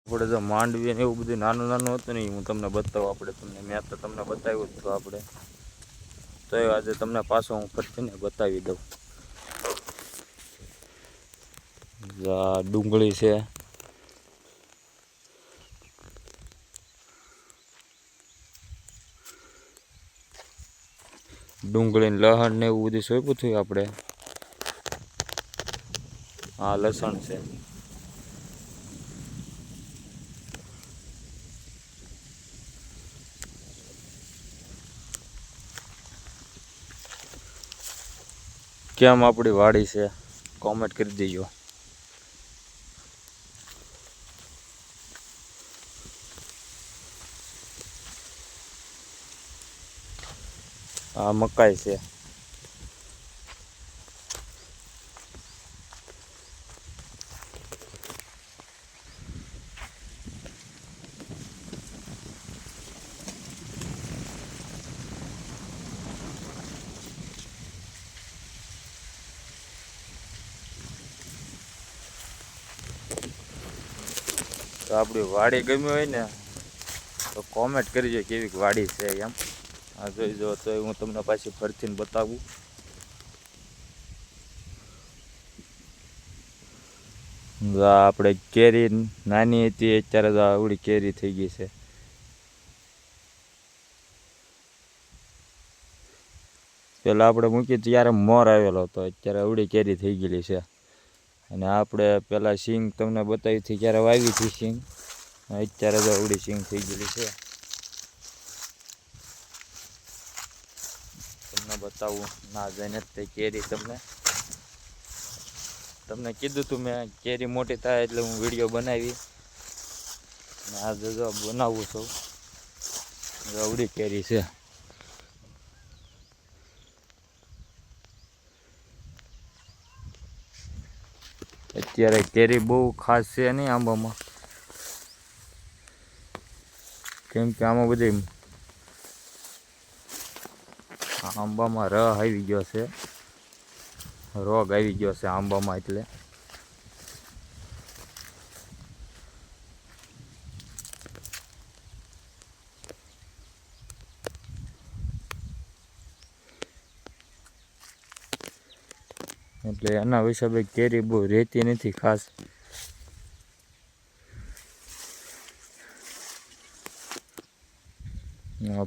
આપણે જો માંડવી ને એવું બધું નાનું નાનું હતું ને હું તમને બતાવું. આપણે મેં તો તમને બતાવ્યું હતું આપણે તો આજે તમને પાછો હું ફરીને બતાવી દઉં. આ ડુંગળી છે, ડુંગળી ને લસણ ને એવું બધું સોંપ્યું થયું આપણે. આ લસણ છે, કેમ આપણી વાડી છે કોમેન્ટ કરી દેજો. આ મકાઈ છે, તો આપણી વાડી ગમી હોય ને તો કોમેન્ટ કરજો કેવી વાડી છે એમ. આ જોઈ જો તો હું તમને પાછી ફરીથી બતાવું. આપણે કેરી નાની હતી અત્યારે તો આવડી કેરી થઈ ગઈ છે. પેલા આપણે મૂકી ત્યારે મોર આવેલો હતો, અત્યારે આવડી કેરી થઈ ગયેલી છે. અને આપણે પેલા સિંગ તમને બતાવી હતી ત્યારે વાવી હતી સિંગ, અત્યારે તો આવડી સિંગ થઈ ગયેલી છે. તમને બતાવું ના જઈને તે કેરી તમને કીધું તું મેં કેરી મોટી થાય એટલે હું વિડીયો બનાવી. આજે જો બનાવું છું. આવડી કેરી છે. અત્યારે કેરી બહુ ખાસ છે નહીં આંબામાં, કેમ કે આમાં બધી આંબામાં રહ આવી ગયો છે, રોગ આવી ગયો છે આંબામાં. એટલે એના હિસાબે કેરી બહુ રહેતી નથી ખાસ.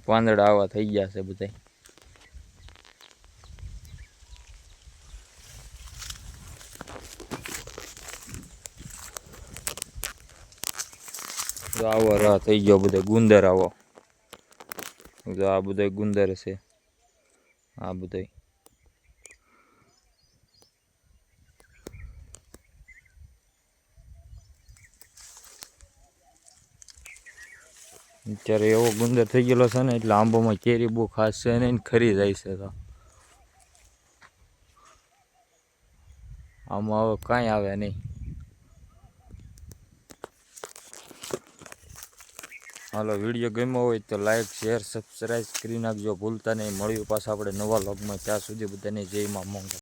પાંદડા આવા થઈ ગયા છે બધા. આવો રહ થઈ ગયો બધો ગુંદર આવો. આ બધો ગુંદર છે, આ બધો. અત્યારે એવો ગુંદર થઈ ગયેલો છે ને એટલે આંબામાં કેરી બહુ ખાસ છે ને ખરી જાય છે. તો આમાં હવે કાંઈ આવે નહીં. હાલો, વિડીયો ગમ્યો હોય તો લાઈક શેર સબસ્ક્રાઈબ કરી નાખજો ભૂલતા નહીં. મળ્યું પાછા આપણે નવા વ્લોગમાં. ત્યાં સુધી બધાને જય માં મોંઘા.